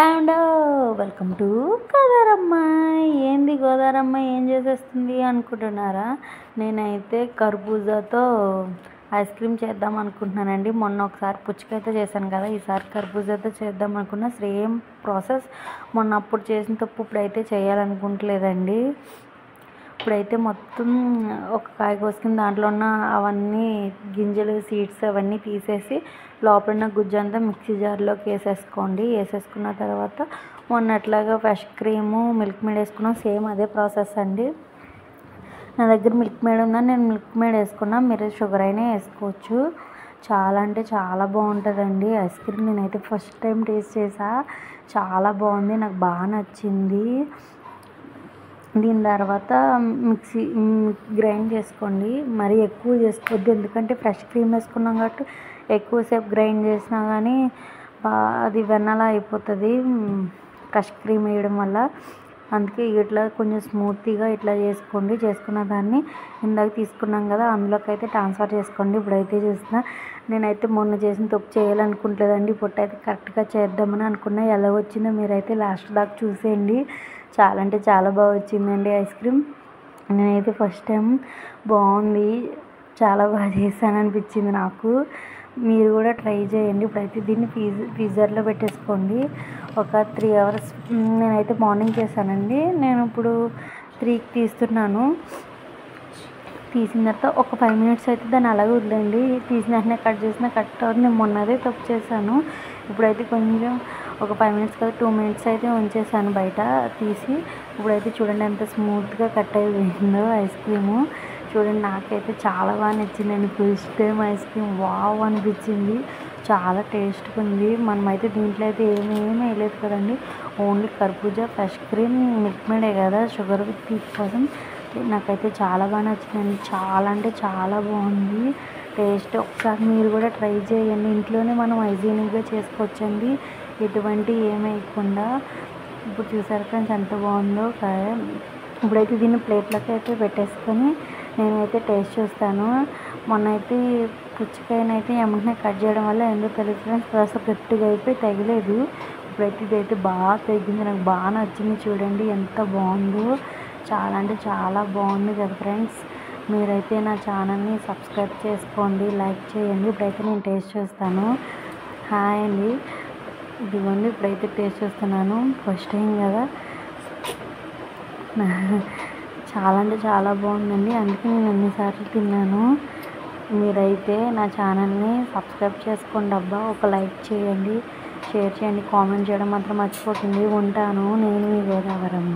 And welcome to గోదారమ్మాయి. ఏంది గోదారమ్మాయి ఏం చేసేస్తుంది అనుకుంటున్నారా? నేనైతే కర్బూజాతో ఐస్ క్రీమ్ చేద్దాం అనుకుంటున్నానండి. మొన్న ఒకసారి పుచ్చకాయతో చేశాను కదా, ఈసారి కర్బూజాతో చేద్దాం అనుకున్నా. సేమ్ ప్రాసెస్, మొన్న అప్పుడు చేసిన తప్పు ఇప్పుడైతే చేయాలనుకుంటలేదండి. ఇప్పుడైతే మొత్తం ఒక కాయ కోసుకుని దాంట్లో ఉన్న అవన్నీ గింజలు, సీడ్స్ అవన్నీ తీసేసి లోపల ఉన్న గుజ్జంతా మిక్సీ జార్లోకి వేసేసుకున్న తర్వాత మొన్నట్లాగా ఫ్రెష్ క్రీము, మిల్క్ మేడ్ వేసుకున్నాం. సేమ్ అదే ప్రాసెస్ అండి. నా దగ్గర మిల్క్ మేడ్ ఉందని నేను మిల్క్ మేడ్ వేసుకున్నా. మీరు షుగర్ అయినా వేసుకోవచ్చు. చాలా అంటే చాలా బాగుంటుందండి ఐస్ క్రీమ్. నేనైతే ఫస్ట్ టైం టేస్ట్ చేసా, చాలా బాగుంది, నాకు బాగా నచ్చింది. దీని తర్వాత మిక్సీ గ్రైండ్ చేసుకోండి. మరీ ఎక్కువ చేసుకోవద్దు, ఎందుకంటే ఫ్రెష్ క్రీమ్ వేసుకున్నాం కాబట్టి ఎక్కువసేపు గ్రైండ్ చేసినా కానీ అది వెన్నలా అయిపోతుంది ఫ్రెష్ క్రీమ్ వేయడం వల్ల. అందుకే ఇట్లా కొంచెం స్మూత్గా ఇట్లా చేసుకున్న దాన్ని ఇందాక తీసుకున్నాం కదా అందులోకి అయితే ట్రాన్స్ఫర్ చేసుకోండి. ఇప్పుడైతే చేసిన నేనైతే మొన్న చేసిన తప్పు చేయాలనుకుంటలేదండి. ఇప్పుడైతే కరెక్ట్గా చేద్దామని అనుకున్నా. ఎలా వచ్చిందో మీరైతే లాస్ట్ దాకా చూసేయండి. చాలా అంటే చాలా బాగా వచ్చిందండి ఐస్ క్రీమ్. నేనైతే ఫస్ట్ టైం బాగుంది, చాలా బాగా చేశాను అనిపించింది నాకు. మీరు కూడా ట్రై చేయండి. ఇప్పుడైతే దీన్ని ఫ్రీజర్లో పెట్టేసుకోండి ఒక 3 hours. నేనైతే మార్నింగ్ చేశానండి. నేను ఇప్పుడు 3కి తీస్తున్నాను. తీసిన తర్వాత ఒక 5 minutes అయితే దాన్ని అలాగే వదిలేండి. తీసిన వెంటనే కట్ చేసిన కట్ అవ్వదు. నేను మొన్నదే తప్పు చేశాను. ఇప్పుడైతే కొంచెం ఒక 5 minutes కదా 2 minutes అయితే ఉంచేసాను బయట తీసి. ఇప్పుడైతే చూడండి ఎంత స్మూత్గా కట్ అయిపోయిందో ఐస్ క్రీము. చూడండి, నాకైతే చాలా బాగా నచ్చిందండి. First time ice cream wow అనిపించింది. చాలా టేస్ట్గా ఉంది. మనమైతే దీంట్లో అయితే ఏమీ వేయలేదు కదండి, ఓన్లీ కర్బూజా, ఫ్రెష్ క్రీమ్, మిల్క్ మేడే కదా షుగర్ తీపి కోసం. నాకైతే చాలా బాగా నచ్చిందండి. చాలా అంటే చాలా బాగుంది టేస్ట్. ఒకసారి మీరు కూడా ట్రై చేయండి. ఇంట్లోనే మనం హైజీనిక్గా చేసుకోవచ్చండి, ఎటువంటి ఏమి వేయకుండా. ఇప్పుడు చూసారు ఫ్రెండ్స్ ఎంత బాగుందో కాయ. ఇప్పుడైతే దీన్ని ప్లేట్లోకి అయితే పెట్టేసుకొని నేనైతే టేస్ట్ చూస్తాను. మొన్న అయితే పుచ్చకాయనైతే వెంటనే కట్ చేయడం వల్ల ఎందుకు తెలియదు ఫ్రెండ్స్, కాస్త గట్టిగా అయిపోయి తగిలేదు. ఇప్పుడైతే ఇదైతే బాగా తగ్గింది, నాకు బాగా నచ్చింది. చూడండి ఎంత బాగుందో, చాలా అంటే చాలా బాగుంది కదా ఫ్రెండ్స్. మీరైతే నా ఛానల్ని సబ్స్క్రైబ్ చేసుకోండి, లైక్ చేయండి. ఇప్పుడైతే నేను టేస్ట్ చూస్తాను. హాయ్ అండి, ఇదిగోండి ఇప్పుడైతే టేస్ట్ చూస్తున్నాను. ఫస్ట్ టైం కదా, చాలా అంటే చాలా బాగుందండి. అందుకే నేను ఎన్నిసార్లు తిన్నాను. మీరైతే నా ఛానల్ని సబ్స్క్రైబ్ చేసుకోండి అబ్బా. ఒక లైక్ చేయండి, షేర్ చేయండి, కామెంట్ చేయడం మాత్రం మర్చిపోకండి. ఉంటాను. నేను మీ గోదావరమ్మ.